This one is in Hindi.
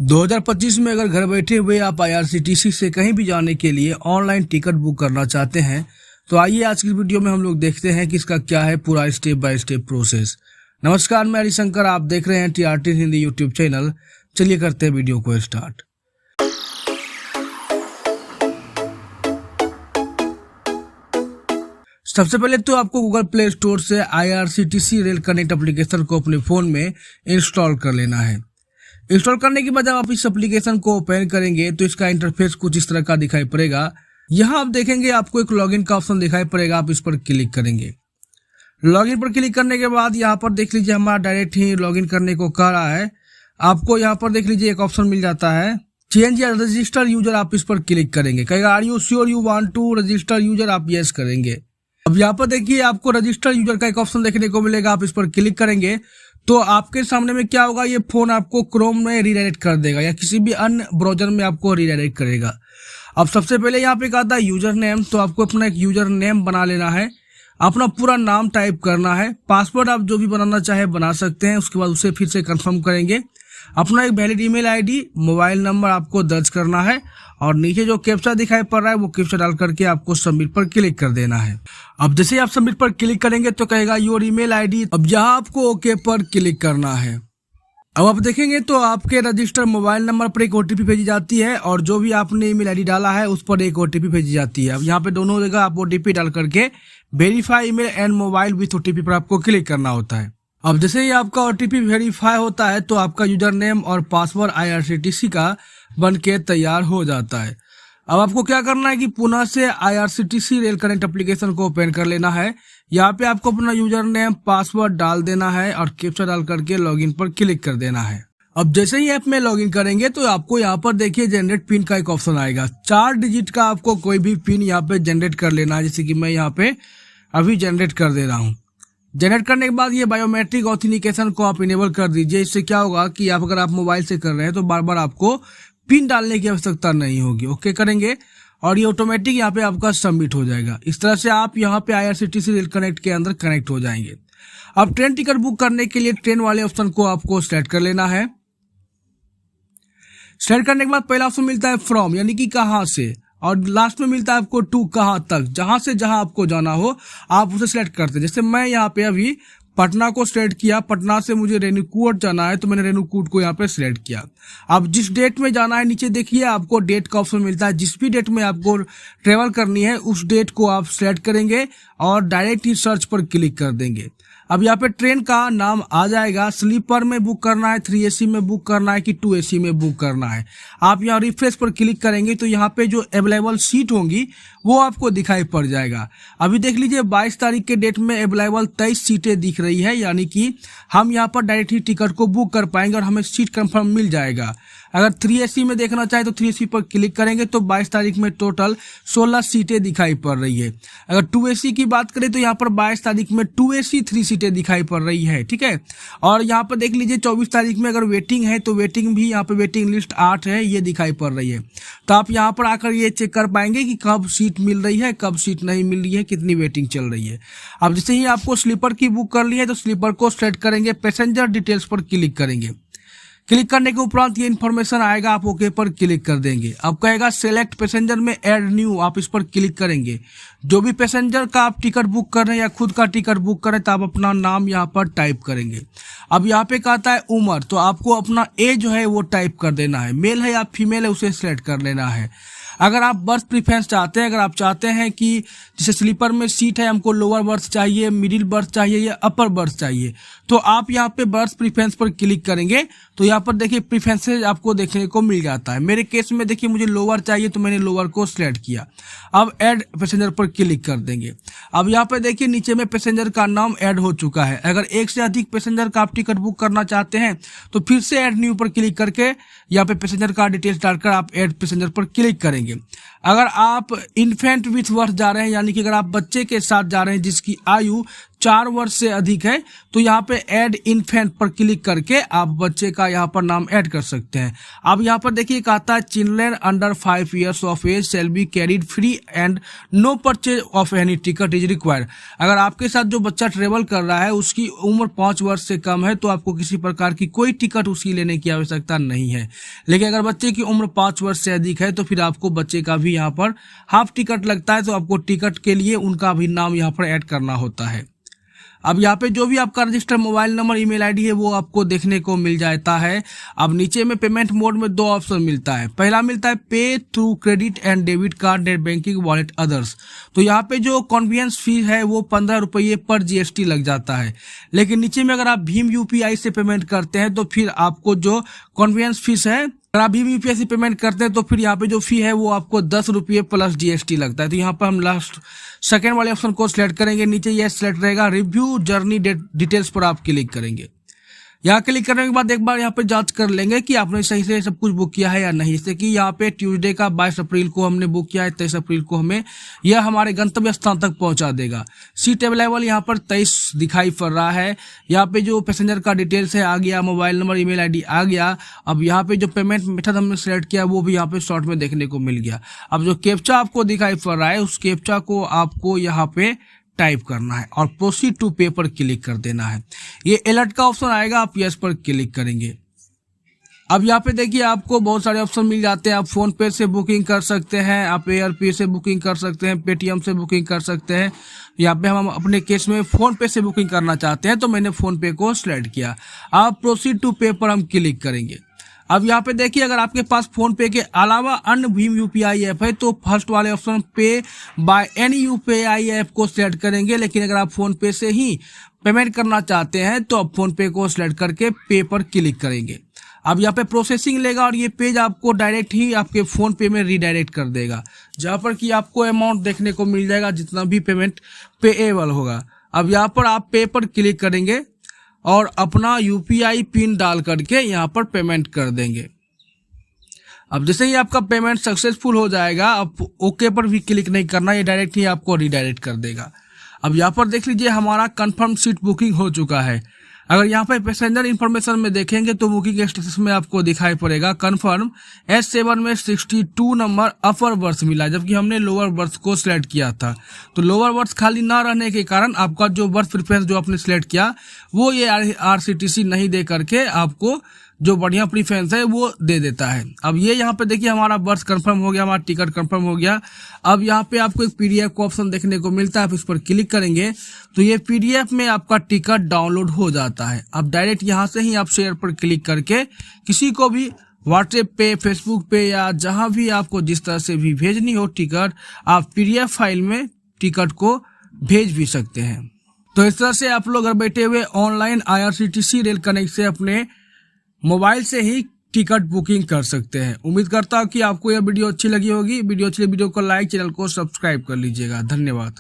2025 में अगर घर बैठे हुए आप आईआरसीटीसी से कहीं भी जाने के लिए ऑनलाइन टिकट बुक करना चाहते हैं तो आइए आज की वीडियो में हम लोग देखते हैं कि इसका क्या है पूरा स्टेप बाय स्टेप प्रोसेस। नमस्कार, मैं हरिशंकर, आप देख रहे हैं टीआरटी हिंदी यूट्यूब चैनल। चलिए करते हैं वीडियो को स्टार्ट। सबसे पहले तो आपको गूगल प्ले स्टोर से आईआरसीटीसी रेल कनेक्ट एप्लीकेशन को अपने फोन में इंस्टॉल कर लेना है। इंस्टॉल करने के बाद जब आप इस एप्लीकेशन को ओपन करेंगे तो इसका इंटरफेस कुछ इस तरह का दिखाई पड़ेगा। यहाँ आप देखेंगे आपको एक लॉगिन का ऑप्शन दिखाई पड़ेगा, आप इस पर क्लिक करेंगे। लॉगिन पर क्लिक करने के बाद यहाँ पर देख लीजिए हमारा डायरेक्ट ही लॉगिन करने को कह रहा है। आपको यहाँ पर देख लीजिए एक ऑप्शन मिल जाता है चेंज या रजिस्टर यूजर, आप इस पर क्लिक करेंगे। कहेगा are you sure you want to register user, आप यस करेंगे। अब यहाँ पर देखिए आपको रजिस्टर यूजर का एक ऑप्शन देखने को मिलेगा, आप इस पर क्लिक करेंगे तो आपके सामने में क्या होगा, ये फोन आपको क्रोम में रीडायरेक्ट कर देगा या किसी भी अन्य ब्राउजर में आपको रीडायरेक्ट करेगा। अब सबसे पहले यहाँ पे आता है यूजर नेम, तो आपको अपना एक यूजर नेम बना लेना है, अपना पूरा नाम टाइप करना है। पासवर्ड आप जो भी बनाना चाहे बना सकते हैं, उसके बाद उसे फिर से कंफर्म करेंगे। अपना एक valid email ID, mobile number आपको दर्ज करना है और नीचे जो कैप्चा दिखाई पड़ रहा है वो कैप्चा डाल करके आपको सबमिट पर क्लिक कर देना है। अब जैसे आप सबमिट पर क्लिक करेंगे तो कहेगा योर ईमेल आईडी। अब यहाँ आपको ओके पर क्लिक करना है। अब आप देखेंगे तो आपके रजिस्टर मोबाइल नंबर पर एक ओटीपी भेजी जाती है और जो भी आपने ईमेल आईडी डाला है उस पर एक ओटीपी भेजी जाती है। अब यहाँ पे दोनों जगह आप ओटीपी डाल करके verify email and mobile with OTP पर आपको क्लिक करना होता है। अब जैसे ही आपका ओटीपी वेरीफाई होता है तो आपका यूजर नेम और पासवर्ड आईआरसीटीसी का बन के तैयार हो जाता है। अब आपको क्या करना है कि पुनः से आईआरसीटीसी रेल कनेक्ट एप्लीकेशन को ओपन कर लेना है। यहाँ पे आपको अपना यूजर नेम पासवर्ड डाल देना है और कैप्चा डाल करके लॉगिन पर क्लिक कर देना है। अब जैसे ही ऐप में लॉगिन करेंगे तो आपको यहाँ पर देखिए जनरेट पिन का एक ऑप्शन आएगा। 4 डिजिट का आपको कोई भी पिन यहाँ पे जनरेट कर लेना है, जैसे कि मैं यहाँ पे अभी जनरेट कर दे रहा हूँ। जनरेट करने के बाद ये बायोमेट्रिक ऑथेंटिकेशन को आप इनेबल कर दीजिए। इससे क्या होगा कि अगर आप मोबाइल से कर रहे हैं तो बार बार आपको पिन डालने की आवश्यकता नहीं होगी। ओके करेंगे और ये ऑटोमेटिक यहाँ पे आपका सबमिट हो जाएगा। इस तरह से आप यहाँ पे आईआरसीटीसी रेल कनेक्ट के अंदर कनेक्ट हो जाएंगे। अब ट्रेन टिकट बुक करने के लिए ट्रेन वाले ऑप्शन को आपको सेलेक्ट कर लेना है। सेलेक्ट करने के बाद पहला ऑप्शन मिलता है फ्रॉम, यानी कि कहाँ से, और लास्ट में मिलता है आपको टू, कहाँ तक, जहां से जहां आपको जाना हो आप उसे सिलेक्ट करते हैं। जैसे मैं यहाँ पे अभी पटना को सिलेक्ट किया, पटना से मुझे रेणुकूट जाना है तो मैंने रेणुकूट को यहाँ पे सिलेक्ट किया। अब जिस डेट में जाना है नीचे देखिए आपको डेट का ऑप्शन मिलता है। जिस भी डेट में आपको ट्रेवल करनी है उस डेट को आप सिलेक्ट करेंगे और डायरेक्ट ही सर्च पर क्लिक कर देंगे। अब यहाँ पे ट्रेन का नाम आ जाएगा, स्लीपर में बुक करना है, 3AC में बुक करना है कि 2AC में बुक करना है। आप यहाँ रिफ्रेश पर क्लिक करेंगे तो यहाँ पे जो अवेलेबल सीट होंगी वो आपको दिखाई पड़ जाएगा। अभी देख लीजिए 22 तारीख के डेट में अवेलेबल 23 सीटें दिख रही है, यानी कि हम यहाँ पर डायरेक्ट ही टिकट को बुक कर पाएंगे और हमें सीट कंफर्म मिल जाएगा। अगर 3AC में देखना चाहे तो 3AC पर क्लिक करेंगे तो 22 तारीख में टोटल 16 सीटें दिखाई पड़ रही है। अगर 2AC की बात करें तो यहाँ पर 22 तारीख में 2AC 3 सीटें दिखाई पड़ रही है, ठीक है। और यहाँ पर देख लीजिए 24 तारीख में अगर वेटिंग है तो वेटिंग भी यहाँ पे वेटिंग लिस्ट 8 है, ये दिखाई पड़ रही है। तो आप यहाँ पर आकर ये चेक कर पाएंगे कि कब सीट मिल रही है, कब सीट नहीं मिल रही है, कितनी वेटिंग चल रही है। अब जैसे ही आपको स्लीपर की बुक कर ली है तो स्लीपर को सेलेक्ट करेंगे, पैसेंजर डिटेल्स पर क्लिक करेंगे। क्लिक करने के उपरांत ये इन्फॉर्मेशन आएगा, आप ओके पर क्लिक कर देंगे। अब कहेगा सेलेक्ट पैसेंजर में ऐड न्यू, आप इस पर क्लिक करेंगे। जो भी पैसेंजर का आप टिकट बुक कर रहे हैं या खुद का टिकट बुक कर रहे हैं तो आप अपना नाम यहाँ पर टाइप करेंगे। अब यहाँ पे कहता है उम्र, तो आपको अपना एज जो है वो टाइप कर देना है। मेल है या फीमेल है उसे सिलेक्ट कर लेना है। अगर आप बर्थ प्रीफरेंस चाहते हैं, अगर आप चाहते हैं कि जैसे स्लीपर में सीट है हमको लोअर बर्थ चाहिए, मिडिल बर्थ चाहिए या अपर बर्थ चाहिए, तो आप यहाँ पे बर्थ प्रीफरेंस पर क्लिक करेंगे तो यहाँ पर देखिए प्रीफरेंसेज आपको देखने को मिल जाता है। मेरे केस में देखिए मुझे लोअर चाहिए तो मैंने लोअर को सिलेक्ट किया। अब ऐड पैसेंजर पर क्लिक कर देंगे। अब यहाँ पे देखिए नीचे में पैसेंजर का नाम ऐड हो चुका है। अगर एक से अधिक पैसेंजर का आप टिकट बुक करना चाहते हैं तो फिर से ऐड न्यू पर क्लिक करके यहाँ पे पैसेंजर का डिटेल्स डालकर आप ऐड पैसेंजर पर क्लिक करेंगे। अगर आप इन्फेंट विथ बर्थ जा रहे हैं, यानी कि अगर आप बच्चे के साथ जा रहे हैं जिसकी आयु 4 वर्ष से अधिक है तो यहाँ पे ऐड इन्फेंट पर क्लिक करके आप बच्चे का यहाँ पर नाम ऐड कर सकते हैं। अब यहाँ पर देखिए कहता है children under 5 years of age shall be carried free and no purchase of any ticket is required. अगर आपके साथ जो बच्चा ट्रेवल कर रहा है उसकी उम्र 5 वर्ष से कम है तो आपको किसी प्रकार की कोई टिकट उसकी लेने की आवश्यकता नहीं है। लेकिन अगर बच्चे की उम्र 5 वर्ष से अधिक है तो फिर आपको बच्चे का भी यहाँ पर हाफ टिकट लगता है, तो आपको टिकट के लिए उनका भी नाम यहाँ पर ऐड करना होता है। अब यहाँ पे जो भी आपका registered mobile number email ID है वो आपको देखने को मिल जाता है। अब नीचे में पेमेंट मोड में 2 ऑप्शन मिलता है। पहला मिलता है पे through credit and debit card, net banking, wallet, others. तो यहाँ पे जो कन्वीनियंस फी है वो 15 रुपये पर GST लग जाता है। लेकिन नीचे में अगर आप भीम UPI से पेमेंट करते हैं तो फिर आपको जो कन्वीनियंस फीस है, अगर आप भीम UPI से पेमेंट करते हैं तो फिर यहाँ पे जो फी है वो आपको 10 रुपये प्लस GST लगता है। तो यहाँ पर हम लास्ट सेकेंड वाले ऑप्शन को सिलेक्ट करेंगे। नीचे यह सिलेक्ट रहेगा, रिव्यू जर्नी डिटेल्स पर आप क्लिक करेंगे। यहाँ क्लिक करने के बाद एक बार यहाँ पे जांच कर लेंगे कि आपने सही से सब कुछ बुक किया है या नहीं। जैसे कि यहाँ पे ट्यूसडे का 22 अप्रैल को हमने बुक किया है, 23 अप्रैल को हमें यह हमारे गंतव्य स्थान तक पहुंचा देगा। सीट अवेलेबल यहाँ पर 23 दिखाई पड़ रहा है। यहाँ पे जो पैसेंजर का डिटेल्स है आ गया, मोबाइल नंबर, ईमेल आईडी आ गया। अब यहाँ पे जो पेमेंट मेथड हमने सेलेक्ट किया वो भी यहाँ पे शॉर्ट में देखने को मिल गया। अब जो कैप्चा आपको दिखाई पड़ रहा है उस कैप्चा को आपको यहाँ पे टाइप करना है और प्रोसीड टू पे पर क्लिक कर देना है। ये अलर्ट का ऑप्शन आएगा, आप यस पर क्लिक करेंगे। अब यहाँ पे देखिए आपको बहुत सारे ऑप्शन मिल जाते हैं। आप फोन पे से बुकिंग कर सकते हैं, आप एयरपे से बुकिंग कर सकते हैं, पेटीएम से बुकिंग कर सकते हैं। यहाँ पे हम अपने केस में फोन पे से बुकिंग करना चाहते हैं तो मैंने फोन पे को सिलेक्ट किया। आप प्रोसीड टू पे पर हम क्लिक करेंगे। अब यहाँ पे देखिए अगर आपके पास फोन पे के अलावा अन्य भीम UPI ऐप है तो फर्स्ट वाले ऑप्शन पे बाय एनी UPI ऐप को सिलेक्ट करेंगे। लेकिन अगर आप फोन पे से ही पेमेंट करना चाहते हैं तो आप फोन पे को सिलेक्ट करके पे पर क्लिक करेंगे। अब यहाँ पे प्रोसेसिंग लेगा और ये पेज आपको डायरेक्ट ही आपके फोन पे में रीडायरेक्ट कर देगा, जहाँ पर कि आपको अमाउंट देखने को मिल जाएगा जितना भी पेमेंट पेएबल होगा। अब यहाँ पर आप पे पर क्लिक करेंगे और अपना UPI पिन डाल करके यहाँ पर पेमेंट कर देंगे। अब जैसे ही आपका पेमेंट सक्सेसफुल हो जाएगा, आप ओके पर भी क्लिक नहीं करना, ये डायरेक्ट ही आपको रीडायरेक्ट कर देगा। अब यहाँ पर देख लीजिए हमारा कंफर्म सीट बुकिंग हो चुका है। अगर यहाँ पर पैसेंजर इन्फॉर्मेशन में देखेंगे तो बुकिंग स्टेटस में आपको दिखाई पड़ेगा कंफर्म, S7 में 62 नंबर अपर बर्थ मिला, जबकि हमने लोअर बर्थ को सिलेक्ट किया था। तो लोअर बर्थ खाली ना रहने के कारण आपका जो बर्थ प्रेफरेंस जो आपने सिलेक्ट किया वो ये RCTC नहीं दे करके आपको जो बढ़िया प्रीफरेंस है वो दे देता है। अब ये यहाँ पे देखिए हमारा बर्थ कंफर्म हो गया, हमारा टिकट कंफर्म हो गया। अब यहाँ पे आपको एक PDF का ऑप्शन देखने को मिलता है, आप इस पर क्लिक करेंगे तो ये PDF में आपका टिकट डाउनलोड हो जाता है। अब डायरेक्ट यहाँ से ही आप शेयर पर क्लिक करके किसी को भी व्हाट्सएप पे, फेसबुक पे या जहाँ भी आपको जिस तरह से भी भेजनी हो टिकट, आप PDF फाइल में टिकट को भेज भी सकते हैं। तो इस तरह से आप लोग घर बैठे हुए ऑनलाइन IRCTC रेल कनेक्ट से अपने मोबाइल से ही टिकट बुकिंग कर सकते हैं। उम्मीद करता हूँ कि आपको यह वीडियो अच्छी लगी होगी। वीडियो को लाइक, चैनल को सब्सक्राइब कर लीजिएगा। धन्यवाद।